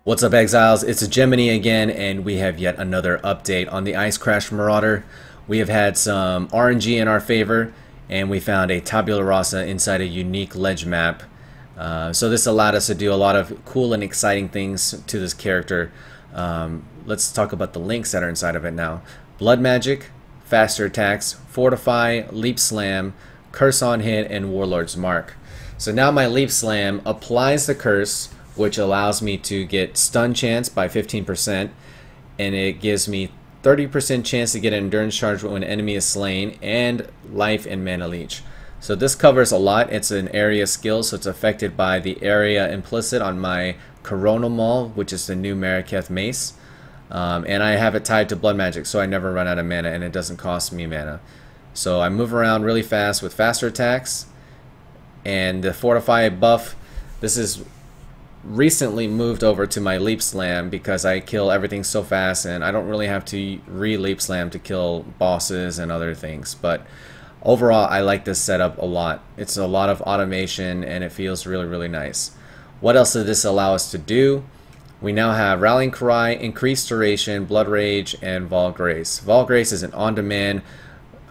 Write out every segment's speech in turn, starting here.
What's up, Exiles? It's Hegemony again, and we have yet another update on the Ice Crash Marauder. We have had some RNG in our favor, and we found a tabula rasa inside a unique ledge map. So this allowed us to do a lot of cool and exciting things to this character. Let's talk about the links that are inside of it now. Blood Magic, Faster Attacks, Fortify, Leap Slam, Curse on Hit, and Warlord's Mark. So now my Leap Slam applies the curse, which allows me to get stun chance by 15%, and it gives me 30% chance to get an endurance charge when an enemy is slain, and life and mana leech. So this covers a lot. It's an area skill, so it's affected by the area implicit on my Coronal Maul, which is the new Mariketh mace. And I have it tied to blood magic, so I never run out of mana, and it doesn't cost me mana. So I move around really fast with faster attacks, and the Fortify buff, this is recently moved over to my Leap Slam because I kill everything so fast and I don't really have to re-Leap Slam to kill bosses and other things. But overall, I like this setup a lot. It's a lot of automation and it feels really nice. What else did this allow us to do? We now have Rallying Cry, Increased Duration, Blood Rage, and Vol Grace. Vol Grace is an on-demand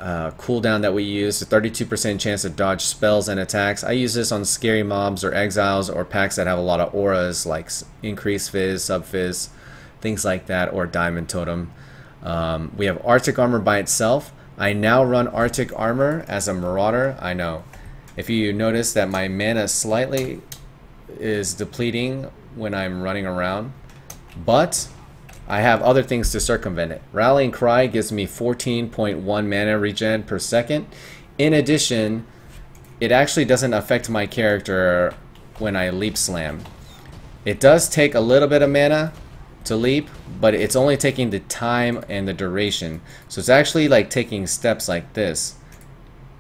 cooldown that we use, a 32% chance to dodge spells and attacks. I use this on scary mobs or exiles or packs that have a lot of auras like Increased Fizz, Sub Fizz, things like that, or Diamond Totem. We have Arctic Armor by itself. I now run Arctic Armor as a Marauder. I know. If you notice that my mana slightly is depleting when I'm running around, but I have other things to circumvent it. Rallying Cry gives me 14.1 mana regen per second. In addition, it actually doesn't affect my character when I Leap Slam. It does take a little bit of mana to leap, but it's only taking the time and the duration. So it's actually like taking steps like this.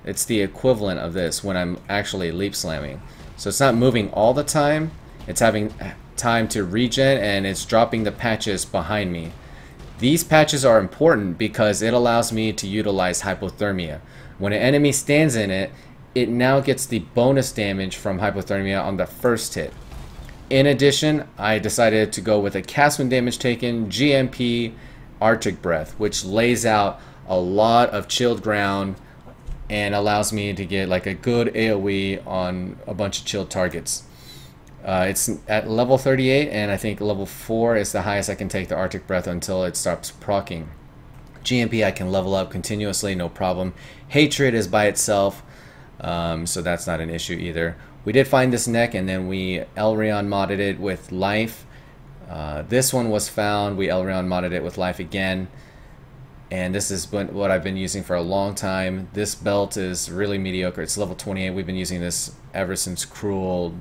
It's the equivalent of this when I'm actually Leap Slamming. So it's not moving all the time. It's having time to regen, and it's dropping the patches behind me. These patches are important because it allows me to utilize Hypothermia. When an enemy stands in it, it now gets the bonus damage from Hypothermia on the first hit. In addition, I decided to go with a cast when damage taken GMP Arctic Breath, which lays out a lot of chilled ground and allows me to get like a good AoE on a bunch of chilled targets. It's at level 38, and I think level 4 is the highest I can take the Arctic Breath until it stops proccing. GMP I can level up continuously, no problem. Hatred is by itself, so that's not an issue either. We did find this neck, and then we Elrion modded it with life. This one was found, we Elrion modded it with life again. And this is what I've been using for a long time. This belt is really mediocre. It's level 28. We've been using this ever since Cruel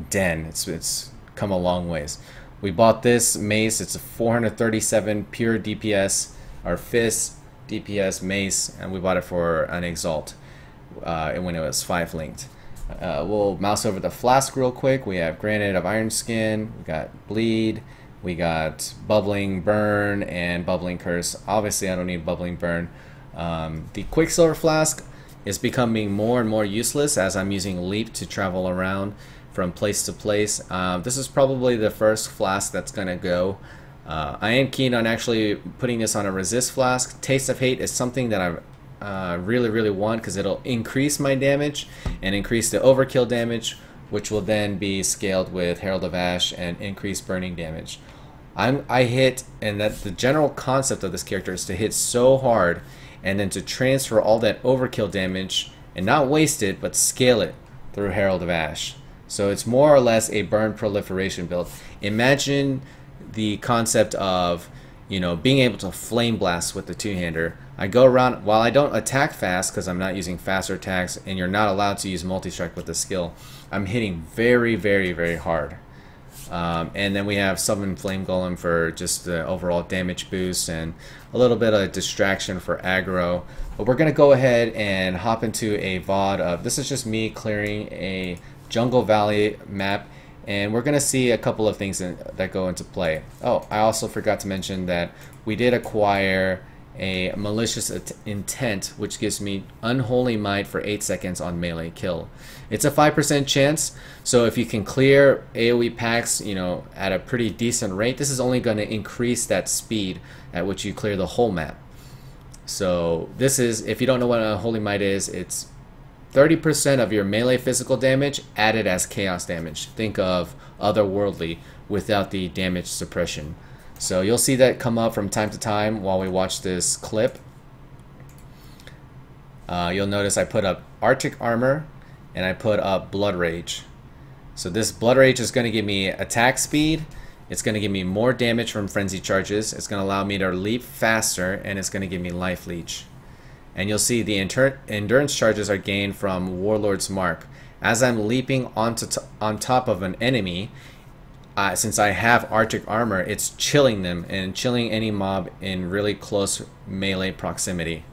Den. It's come a long ways. We bought this mace. It's a 437 pure DPS, our fist DPS mace, and we bought it for an exalt when it was 5 linked. We'll mouse over the flask real quick. We have Granite of Iron Skin. We got Bleed. We got Bubbling Burn and Bubbling Curse. Obviously, I don't need Bubbling Burn. The Quicksilver Flask is becoming more and more useless as I'm using Leap to travel around from place to place. This is probably the first flask that's going to go. I am keen on actually putting this on a resist flask. Taste of Hate is something that I really want because it'll increase my damage and increase the overkill damage, which will then be scaled with Herald of Ash and increased burning damage. I hit, and that the general concept of this character is to hit so hard and then to transfer all that overkill damage and not waste it, but scale it through Herald of Ash. So it's more or less a burn proliferation build. Imagine the concept of, you know, being able to flame blast with the two-hander. I go around, while I don't attack fast because I'm not using faster attacks, and you're not allowed to use multi-strike with the skill, I'm hitting very hard. And then we have Summon Flame Golem for just the overall damage boost and a little bit of distraction for aggro. But we're going to go ahead and hop into a VOD of, this is just me clearing a Jungle Valley map, and we're going to see a couple of things that go into play. Oh, I also forgot to mention that we did acquire a malicious intent, which gives me unholy might for 8 seconds on melee kill. It's a 5% chance, so if you can clear AoE packs, you know, at a pretty decent rate, this is only going to increase that speed at which you clear the whole map. So this is, if you don't know what a holy might is, it's 30% of your melee physical damage added as chaos damage. Think of otherworldly without the damage suppression. So you'll see that come up from time to time while we watch this clip. You'll notice I put up Arctic Armor and I put up Blood Rage. So this Blood Rage is going to give me attack speed. It's going to give me more damage from frenzy charges. It's going to allow me to leap faster, and it's going to give me life leech. And you'll see the endurance charges are gained from Warlord's Mark. As I'm leaping on top of an enemy, since I have Arctic Armor, it's chilling them and chilling any mob in really close melee proximity.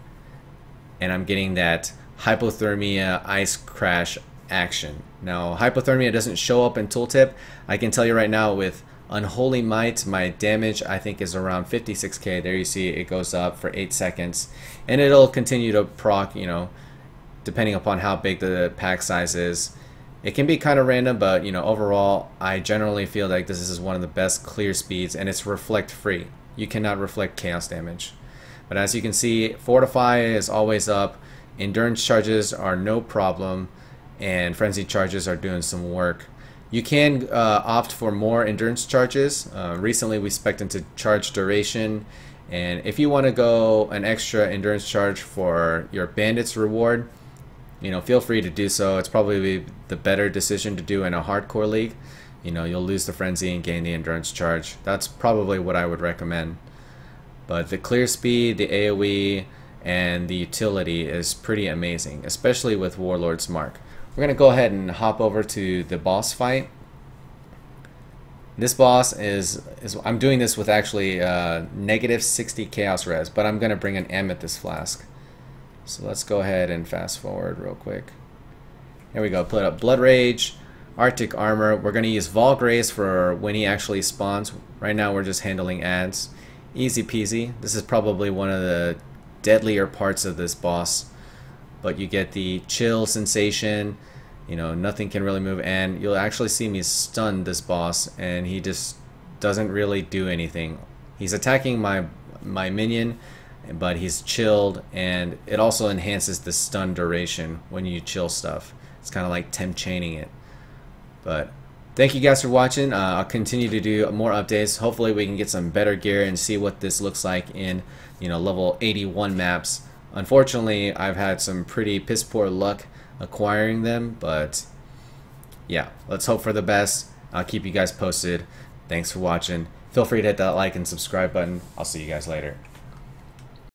And I'm getting that Hypothermia Ice Crash action. Now, Hypothermia doesn't show up in tooltip. I can tell you right now with Unholy Might, my damage I think is around 56k. There you see it goes up for 8 seconds. And it'll continue to proc, you know, depending upon how big the pack size is. It can be kind of random, but you know, overall, I generally feel like this is one of the best clear speeds, and it's reflect free. You cannot reflect chaos damage. But as you can see, Fortify is always up, endurance charges are no problem, and frenzy charges are doing some work. You can opt for more endurance charges. Recently we spec'd into charge duration, and if you want to go an extra endurance charge for your Bandits reward, you know, feel free to do so. It's probably the better decision to do in a hardcore league. You know, you'll lose the frenzy and gain the endurance charge. That's probably what I would recommend. But the clear speed, the AoE, and the utility is pretty amazing, especially with Warlord's Mark. We're going to go ahead and hop over to the boss fight. This boss is I'm doing this with actually negative 60 chaos res, but I'm going to bring an amethyst flask. So let's go ahead and fast forward real quick. Here we go. Put up Blood Rage, Arctic Armor. We're going to use Vol Grace for when he actually spawns. Right now we're just handling ads. Easy peasy. This is probably one of the deadlier parts of this boss. But you get the chill sensation. You know, nothing can really move. And you'll actually see me stun this boss. And he just doesn't really do anything. He's attacking my minion, but he's chilled, and it also enhances the stun duration when you chill stuff. It's kind of like temp chaining it. But thank you guys for watching. I'll continue to do more updates. Hopefully we can get some better gear and see what this looks like in, you know, level 81 maps. Unfortunately, I've had some pretty piss poor luck acquiring them, but yeah, let's hope for the best. I'll keep you guys posted. Thanks for watching. Feel free to hit that like and subscribe button. I'll see you guys later.